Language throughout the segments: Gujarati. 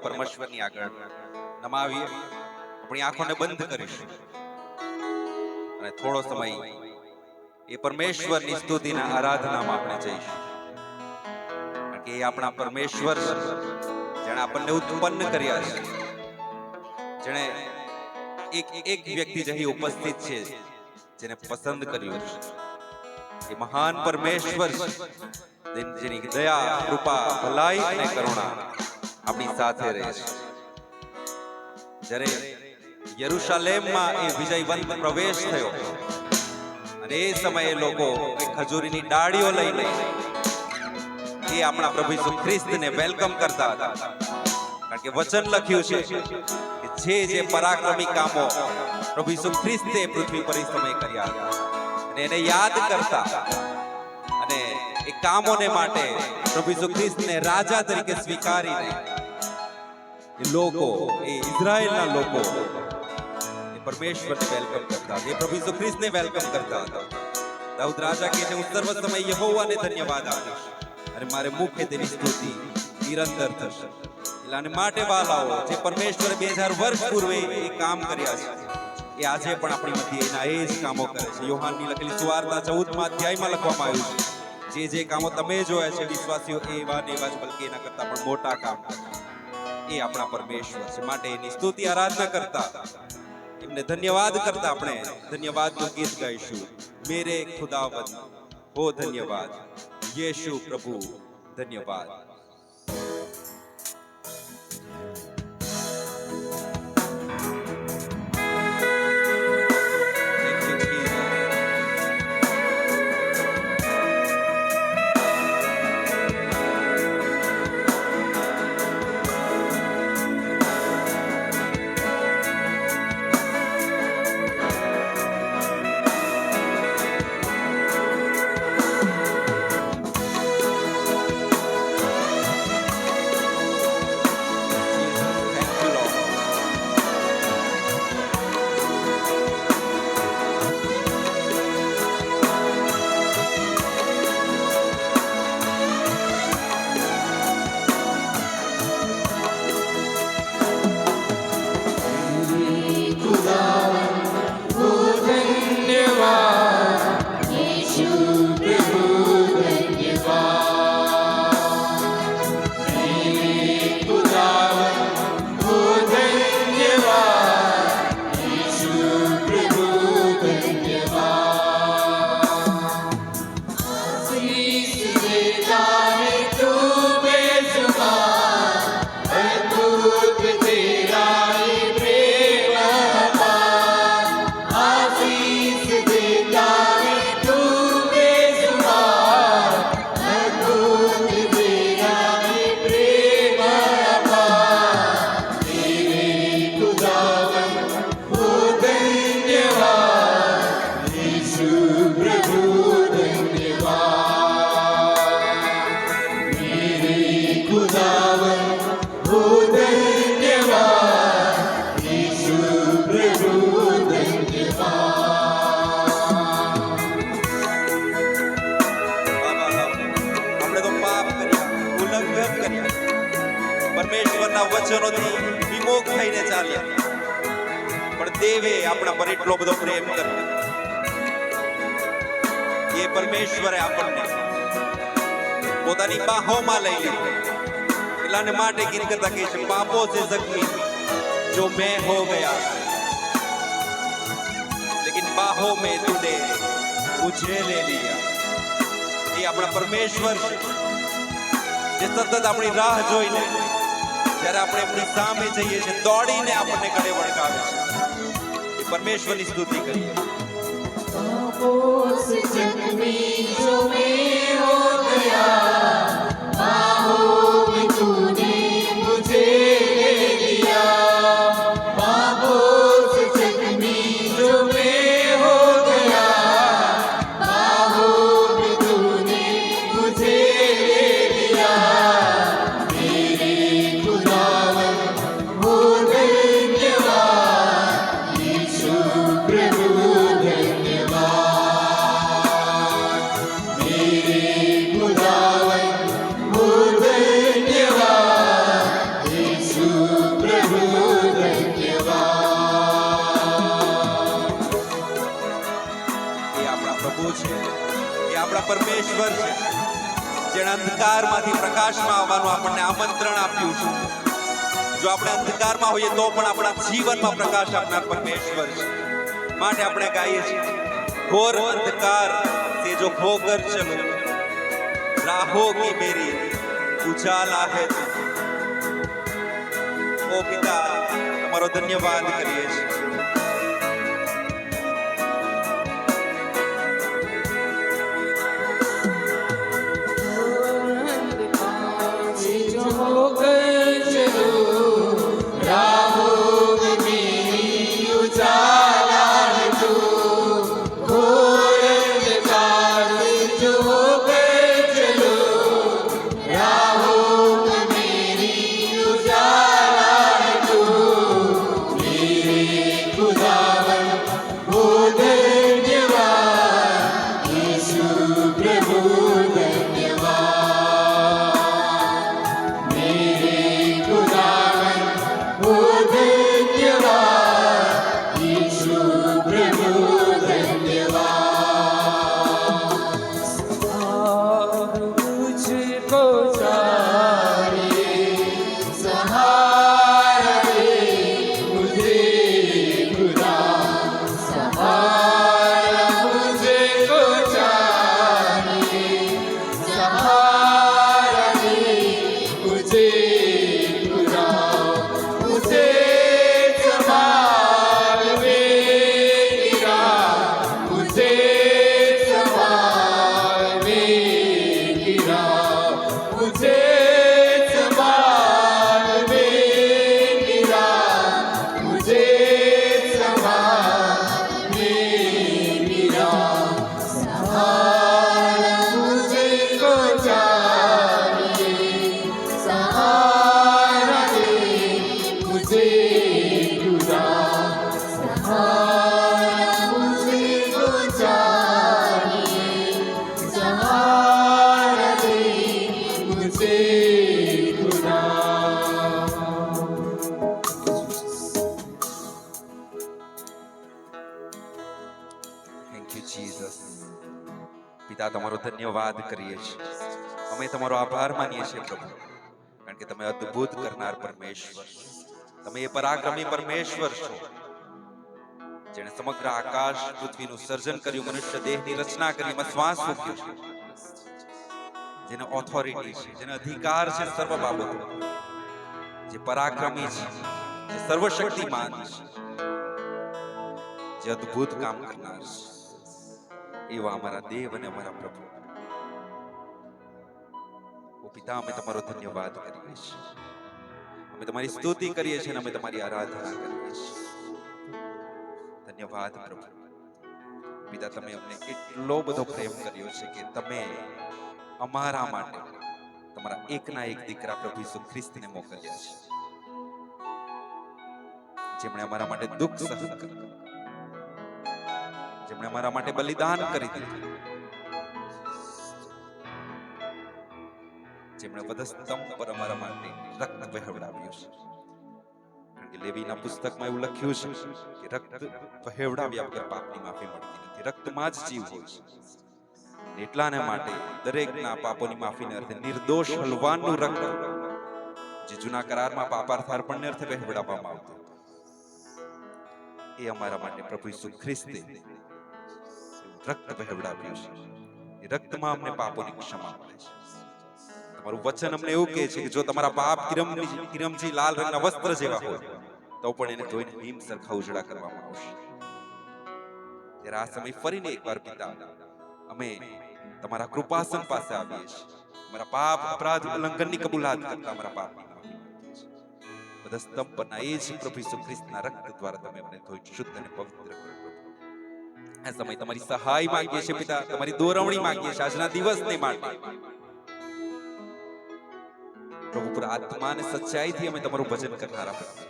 પરમેશ્વરની આગળ નમાવીએ. આપણી આંખોને બંધ કરીશું અને થોડો સમય એ પરમેશ્વરની સ્તુતિના આરાધનામાં આપણે જઈશું. કારણ કે એ આપણા પરમેશ્વર છે, જેણે આપણને ઉત્પન્ન કર્યા છે, જેણે એક વ્યક્તિ જહી ઉપસ્થિત છે જેને પસંદ કર્યો છે. એ મહાન પરમેશ્વર છે, જેની દયા, કૃપા, ભલાઈ અને કરુણા આપણી સાથે રહે છે. જ્યારે યરુશલેમમાં એ વિજયવંત પ્રવેશ થયો અને એ સમયે લોકો ખજૂરીની ડાળીઓ લઈને એ આપણા પ્રભુ ઈસુ ખ્રિસ્તને વેલકમ કરતા હતા. કારણ કે વચન લખ્યું છે કે જે પરાક્રમી કામો પ્રભુ ઈસુ ખ્રિસ્તે પૃથ્વી પર એ સમય કર્યા હતા અને એને યાદ કરતા અને એ કામોને માટે પ્રભુ ઈસુ ખ્રિસ્તને રાજા તરીકે સ્વીકારીને એ લોકો, એ ઇઝરાયેલના લોકો એ પરમેશ્વરને વેલકમ કરતા હતા, એ પ્રભુ ઈસુ ખ્રિસ્તને વેલકમ કરતા હતા. દાઉદ રાજા કહે છે, હું સર્વ સમય યહોવાને ધન્યવાદ આપીશ અને મારે મુખે તેની સ્તુતિ નિરંતર થશે. એટલે માટે વાલાઓ, જે પરમેશ્વરે 2000 વર્ષ પૂર્વે એ કામ કર્યા છે, એ આજે પણ આપણી મધ્યે એના એ જ કામો કરે છે. યોહાનની લખેલી સુવાર્તા 14મા અધ્યાયમાં લખવામાં આવ્યું છે, જે કામો તમે જોયા છે વિશ્વાસીઓ એવા ને એવા જ, બલકે એના કરતા પણ મોટા કામ એ આપણા પરમેશ્વર છે. માટે એની સ્તુતિ આરાધના કરતા, એમને ધન્યવાદ કરતા આપણે ધન્યવાદનું ગીત ગાઈશું. મેરે ખુદાવંદ હો ધન્યવાદ, યેશુ પ્રભુ ધન્યવાદ. પરમેશ્વરના વચનોથી વિમુખ થઈને ચાલ્યા, પણ દેવે આપણા પર એટલો બધો પ્રેમ કર્યો. એ પરમેશ્વરે આપણને પોતાની બાહોમાં લઈ લીધું. એટલાને માટે ગીત કરતા કહે છે, પાપો સે જખ્મી જો મેં હો ગયા, લેકિન બાહોं में तूने मुझे ले लिया. એ આપણા પરમેશ્વર છે, જે સતત આપણી રાહ જોઈને જ્યારે આપણે એમની સામે જઈએ છીએ દોડીને આપણને ગળે વળગાવે છે. એ પરમેશ્વરની સ્તુતિ કરીએ. प्रभु धन्यवाद. પરમેશ્વર છે, જેણે અંધકારમાંથી પ્રકાશમાં આવવાનું આપણને આમંત્રણ આપ્યું છે. જો આપણે અંધકારમાં હોઈએ તો પણ આપણા જીવનમાં પ્રકાશ આપનાર પરમેશ્વર છે. માટે આપણે ગાઈએ છીએ, ઘોર અંધકાર से जो होकर चलो, राहों की मेरी उजाला है तू. ओ पिता, તમારો ધન્યવાદ કરીએ છીએ. પિતા, તમારો ધન્યવાદ કરીએ છીએ. અમે તમારો આભાર માનીએ છીએ પ્રભુ, કારણ કે તમે અદ્ભુત કરનાર પરમેશ્વર, તમે એ પરાક્રમી પરમેશ્વર છો, જેણે સમગ્ર આકાશ પૃથ્વીનું સર્જન કર્યું, મનુષ્ય દેહની રચના કરી, એમાં શ્વાસ મૂક્યો છે, જેને ઓથોરિટી છે, જેને અધિકાર છે સર્વ બાબતો, જે પરાક્રમી છે, જે સર્વશક્તિમાન છે, જે અદ્ભુત કામ કરનાર છે, એવા અમારા દેવ અને અમારા પ્રભુ. ઓ પિતા, અમે તમારો ધન્યવાદ કરીએ છીએ, અમે તમારી સ્તુતિ કરીએ છીએ અને અમે તમારી આરાધના કરીએ છીએ. ધન્યવાદ પ્રભુ. પિતા, તમે અમને એટલો બધો પ્રેમ કર્યો છે કે તમે અમારા માટે તમારા એકના એક દીકરા પ્રભુ ઈસુ ખ્રિસ્તને મોકલ્યા છે, જેમણે અમારા માટે દુઃખ સહન કર્યું, જેમણે અમારા માટે બલિદાન કરી દીધું, જેમણે વધસ્તંભ પર અમારા માટે રક્ત વહેવડાવ્યું છે. કારણ કે લેવીના પુસ્તકમાં એવું લખ્યું છે કે રક્ત વહેવડાવ્યા વગર પાપની માફી મળતી નથી. રક્તમાં જ જીવ હોય છે. એટલાને માટે દરેકના પાપોની માફીને અર્થે નિર્દોષ બલવાનનું રક્ત, જે જૂના કરારમાં પાપાર્થાર્પણને અર્થે વહેવડાવવામાં આવતું, એ અમારા માટે પ્રભુ ઈસુ ખ્રિસ્તે રક્ત વહેવડાવ્યું છે. એ રક્તમાં અમને પાપોની ક્ષમા મળે છે. તમારું વચન અમને એવું કહે છે કે જો તમારા પાપ કિરમજી લાલ રંગના વસ્ત્ર જેવા હોય તો પણ એને ધોઈને હિમ સરખા ઉજળા કરવામાં આવશે. ત્યારે આ સમય ફરીને એકવાર પિતા, અમે તમારા કૃપાસન પાસે આવીએ છીએ. અમારા પાપ, અપરાધ, ઉલ્લંઘનની કબૂલાત કરતા અમારા પાપની માફી માંગીએ છીએ. બધા સ્તંભ પરના એ જ પ્રભુ ઈસુ ખ્રિસ્તના રક્ત દ્વારા તમે અમને ધોઈ શુદ્ધ અને પવિત્ર કરો પ્રભુ. આ સમય તમારી સહાય માંગીએ છીએ પિતા, તમારી દોરવણી માંગીએ છીએ આજના દિવસને માટે. પ્રભુ, પર આત્મા અને સચ્ચાઈથી અમે તમારું ભજન કરનારા બનીએ.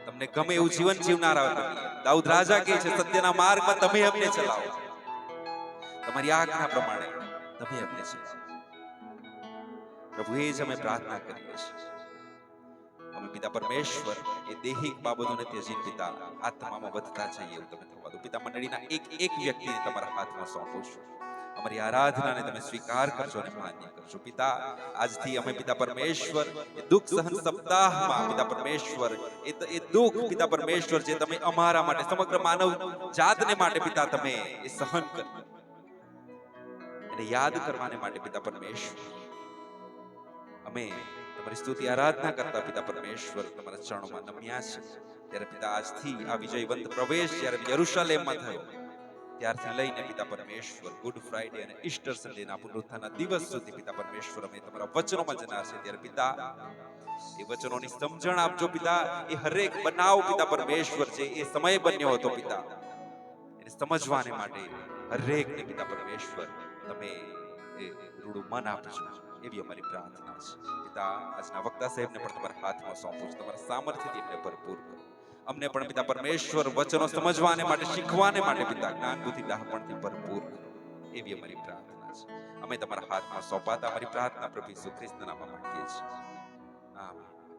તમને ગમે એવું જીવન જીવનારા બનીએ. દાઉદ રાજા કહે છે, સત્યના માર્ગમાં તમે અમને ચલાવો, તમારી આજ્ઞા પ્રમાણે તમે અમને ચલાવો. પ્રભુ, એ જ અમે પ્રાર્થના કરીએ છીએ. અમે પિતા પરમેશ્વર એ દૈહિક બાબતોને ત્યજી પિતા આત્મામાં વધતા જઈએ એવું તમે થવા દો. પિતા, મંડળીના એક એક વ્યક્તિને તમારા હાથમાં સોંપું છું. અમારી આરાધનાને તમે સ્વીકાર કરજો અને માન્ય કરજો પિતા. આજથી અમે પિતા પરમેશ્વર એ દુઃખ સહન સપ્તાહમાં પિતા પરમેશ્વર એ દુઃખ પિતા પરમેશ્વર જે તમે અમારા માટે સમગ્ર માનવ જાતને માટે પિતા તમે એ સહન કર્યું એને યાદ કરવાને માટે પિતા પરમેશ્વર અમે તમારી સ્તુતિ આરાધના કરતા પિતા પરમેશ્વર તમારા ચરણોમાં નમ્યા છે. ત્યારે પિતા આજથી આ વિજયવંત પ્રવેશ જ્યારે યરુશલેમમાં થયો ત્યારથી લઈને પિતા પરમેશ્વર ગુડ ફ્રાઈડે અને ઈસ્ટર સન્ડેના પુનરુત્થાનના દિવસ સુધી પિતા પરમેશ્વર અમે તમારા વચનોમાં જનાર છે. ત્યારે પિતા એ વચનોની સમજણ આપજો પિતા. એ હરેક બનાવ પિતા પરમેશ્વર છે એ સમય બન્યો હતો પિતા એને સમજવાને માટે હરેકને પિતા પરમેશ્વર તમે એ રૂડું મન આપજો એવી અમારી પ્રાર્થના છે પિતા. આજના વક્તા સાહેબને પણ તમારા હાથમાં સોંપું છું. તમારા સામર્થ્યથી એમને ભરપૂર કરો. અમને પણ પિતા પરમેશ્વર વચનો સમજવાને માટે શીખવાને માટે પિતા જ્ઞાન બુદ્ધિ ડાહપણથી ભરપૂર કરો એવી અમારી પ્રાર્થના છે. અમે તમારા હાથમાં સોંપાતા અમારી પ્રાર્થના પ્રભુ ઈસુ ખ્રિસ્તના નામમાં માંગીએ છીએ. આમીન.